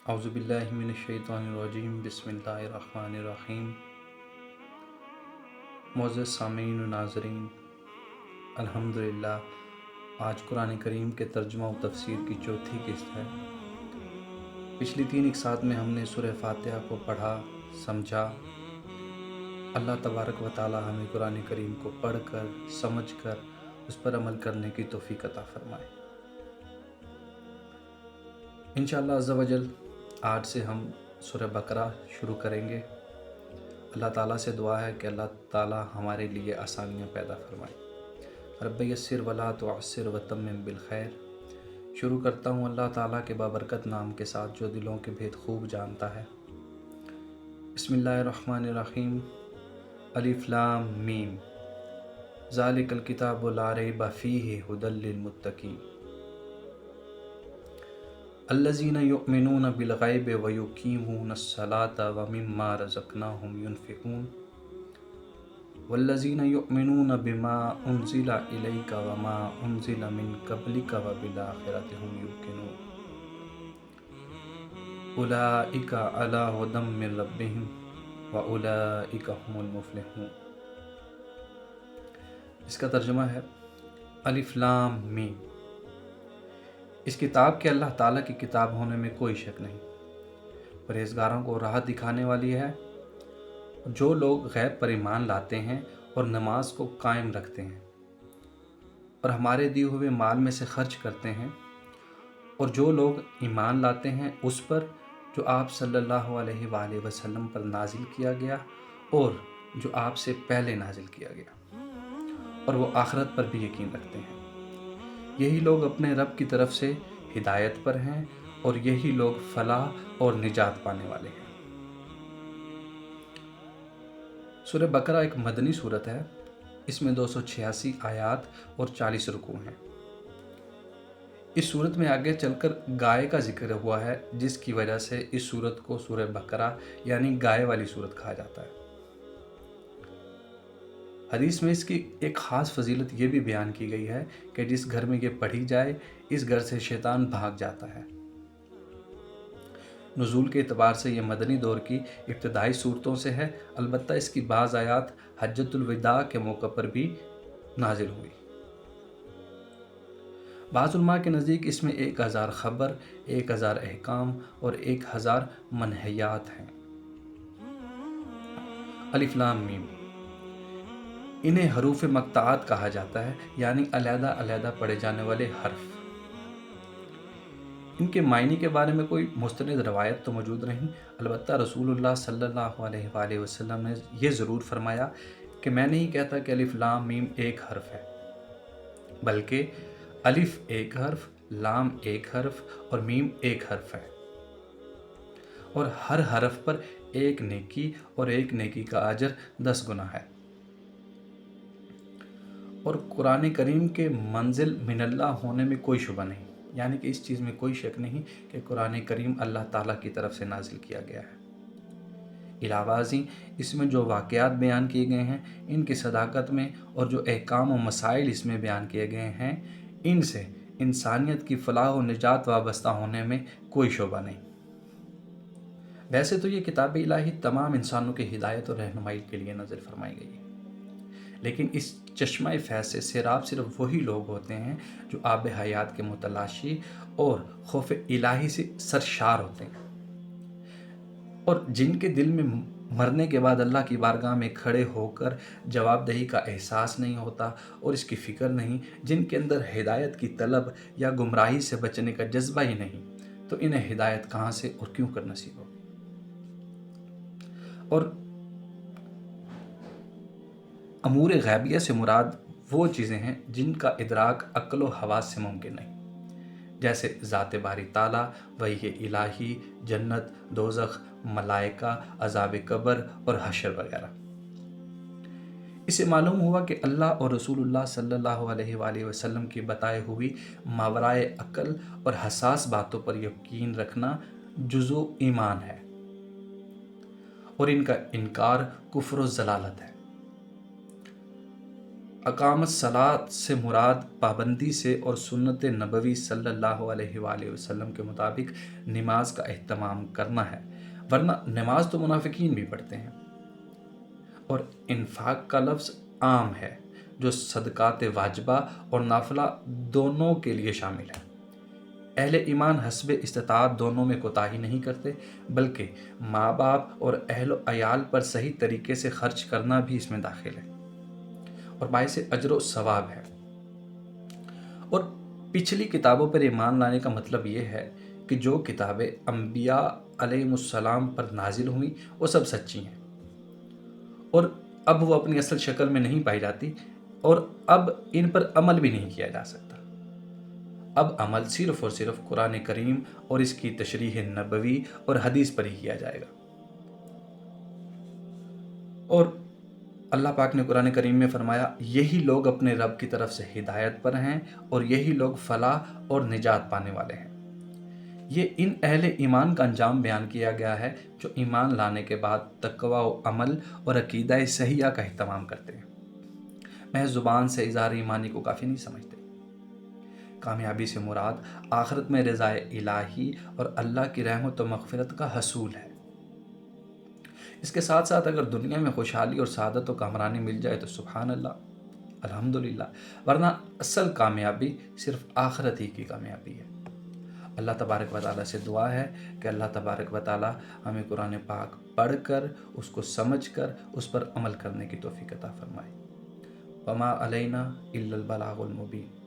اعوذ باللہ من الشیطان الرجیم بسم اللہ الرحمن الرحیم۔ معزز سامعین و ناظرین، الحمدللہ آج قرآن کریم کے ترجمہ و تفسیر کی چوتھی قسط ہے۔ پچھلی 3 اقساط میں ہم نے سورہ فاتحہ کو پڑھا، سمجھا۔ اللہ تبارک و تعالی ہمیں قرآن کریم کو پڑھ کر، سمجھ کر اس پر عمل کرنے کی توفیق عطا فرمائے۔ انشاءاللہ عز و جل آج سے ہم سورہ بقرہ شروع کریں گے۔ اللہ تعالیٰ سے دعا ہے کہ اللہ تعالیٰ ہمارے لیے آسانیاں پیدا فرمائے۔ رب یسر ولا تعسر وتمم بالخیر۔ شروع کرتا ہوں اللہ تعالیٰ کے بابرکت نام کے ساتھ جو دلوں کے بھید خوب جانتا ہے۔ بسم اللہ الرحمن الرحیم۔ الف لام میم ذالک الکتاب لا ریب فیہ ھدی للمتقین الذین یؤمنون بالغیب ویقیمون الصلاة ومما رزقناہم ینفقون والذین یؤمنون بما انزل الیک وما انزل من قبلک وبالآخرۃ ھم یوقنون اولئک علی ھدی من ربہم واولئک ھم المفلحون۔ اس کا ترجمہ ہے الف لام میم۔ اس کتاب کے اللہ تعالیٰ کی کتاب ہونے میں کوئی شک نہیں، پرہیزگاروں کو راہ دکھانے والی ہے۔ جو لوگ غیب پر ایمان لاتے ہیں اور نماز کو قائم رکھتے ہیں اور ہمارے دیے ہوئے مال میں سے خرچ کرتے ہیں، اور جو لوگ ایمان لاتے ہیں اس پر جو آپ صلی اللہ علیہ وآلہ وسلم پر نازل کیا گیا اور جو آپ سے پہلے نازل کیا گیا، اور وہ آخرت پر بھی یقین رکھتے ہیں، یہی لوگ اپنے رب کی طرف سے ہدایت پر ہیں اور یہی لوگ فلاح اور نجات پانے والے ہیں۔ سورہ بقرہ ایک مدنی سورت ہے۔ اس میں 286 آیات اور 40 رکوع ہیں۔ اس سورت میں آگے چل کر گائے کا ذکر ہوا ہے، جس کی وجہ سے اس سورت کو سورہ بقرہ یعنی گائے والی سورت کہا جاتا ہے۔ حدیث میں اس کی ایک خاص فضیلت یہ بھی بیان کی گئی ہے کہ جس گھر میں یہ پڑھی جائے اس گھر سے شیطان بھاگ جاتا ہے۔ نزول کے اعتبار سے یہ مدنی دور کی ابتدائی صورتوں سے ہے، البتہ اس کی بعض آیات حجۃ الوداع کے موقع پر بھی نازل ہوئی۔ بعض علماء کے نزدیک اس میں 1000 خبر، 1000 احکام اور 1000 منہیات ہیں۔ الف لام میم، انہیں حروف مقطعات کہا جاتا ہے، یعنی علیحدہ علیحدہ پڑھے جانے والے حرف۔ ان کے معنی کے بارے میں کوئی مستند روایت تو موجود نہیں، البتہ رسول اللہ صلی اللہ علیہ وآلہ وسلم نے یہ ضرور فرمایا کہ میں نہیں کہتا کہ الف لام میم ایک حرف ہے، بلکہ الف ایک حرف، لام ایک حرف اور میم ایک حرف ہے، اور ہر حرف پر ایک نیکی اور ایک نیکی کا اجر 10 گنا ہے۔ اور قرآن کریم کے منزل من اللہ ہونے میں کوئی شبہ نہیں، یعنی کہ اس چیز میں کوئی شک نہیں کہ قرآن کریم اللہ تعالیٰ کی طرف سے نازل کیا گیا ہے۔ علاوہ ازیں اس میں جو واقعات بیان کیے گئے ہیں ان کی صداقت میں، اور جو احکام و مسائل اس میں بیان کیے گئے ہیں ان سے انسانیت کی فلاح و نجات وابستہ ہونے میں کوئی شبہ نہیں۔ ویسے تو یہ کتاب الہی تمام انسانوں کی ہدایت اور رہنمائی کے لیے نازل فرمائی گئی ہے، لیکن اس چشمہ فیض سے سیراب صرف وہی لوگ ہوتے ہیں جو آب حیات کے متلاشی اور خوف الہی سے سرشار ہوتے ہیں، اور جن کے دل میں مرنے کے بعد اللہ کی بارگاہ میں کھڑے ہو کر جواب دہی کا احساس نہیں ہوتا اور اس کی فکر نہیں، جن کے اندر ہدایت کی طلب یا گمراہی سے بچنے کا جذبہ ہی نہیں، تو انہیں ہدایت کہاں سے اور کیوں کر نصیب ہوگی؟ اور امور غیبیہ سے مراد وہ چیزیں ہیں جن کا ادراک عقل و حواس سے ممکن نہیں، جیسے ذات باری تعالیٰ، وحی الہی، جنت، دوزخ، ملائکہ، عذاب قبر اور حشر وغیرہ۔ اسے معلوم ہوا کہ اللہ اور رسول اللہ صلی اللہ علیہ وآلہ وسلم کی بتائے ہوئی ماورائے عقل اور حساس باتوں پر یقین رکھنا جزو ایمان ہے، اور ان کا انکار کفر و ضلالت ہے۔ اقامت صلاۃ سے مراد پابندی سے اور سنت نبوی صلی اللہ علیہ وآلہ وسلم کے مطابق نماز کا اہتمام کرنا ہے، ورنہ نماز تو منافقین بھی پڑھتے ہیں۔ اور انفاق کا لفظ عام ہے جو صدقات واجبہ اور نافلہ دونوں کے لیے شامل ہے۔ اہل ایمان حسب استطاعت دونوں میں کوتاہی نہیں کرتے، بلکہ ماں باپ اور اہل و عیال پر صحیح طریقے سے خرچ کرنا بھی اس میں داخل ہے اور باعث اجر و ثواب ہے۔ اور پچھلی کتابوں پر ایمان لانے کا مطلب یہ ہے کہ جو کتابیں انبیاء علیہ السلام پر نازل ہوئیں وہ سب سچی ہیں، اور اب وہ اپنی اصل شکل میں نہیں پائی جاتی، اور اب ان پر عمل بھی نہیں کیا جا سکتا۔ اب عمل صرف اور صرف قرآن کریم اور اس کی تشریح نبوی اور حدیث پر ہی کیا جائے گا۔ اور اللہ پاک نے قرآن کریم میں فرمایا، یہی لوگ اپنے رب کی طرف سے ہدایت پر ہیں اور یہی لوگ فلاح اور نجات پانے والے ہیں۔ یہ ان اہل ایمان کا انجام بیان کیا گیا ہے جو ایمان لانے کے بعد تقوی و عمل اور عقیدہ صحیحہ کا اہتمام کرتے ہیں، محض زبان سے اظہار ایمانی کو کافی نہیں سمجھتے۔ کامیابی سے مراد آخرت میں رضا الہی اور اللہ کی رحمت و مغفرت کا حصول ہے۔ اس کے ساتھ ساتھ اگر دنیا میں خوشحالی اور سعادت و کامرانی مل جائے تو سبحان اللہ، الحمدللہ، ورنہ اصل کامیابی صرف آخرت ہی کی کامیابی ہے۔ اللہ تبارک و تعالیٰ سے دعا ہے کہ اللہ تبارک و تعالیٰ ہمیں قرآن پاک پڑھ کر، اس کو سمجھ کر، اس پر عمل کرنے کی توفیق عطا فرمائے۔ وما علینا الا البلاغ المبین۔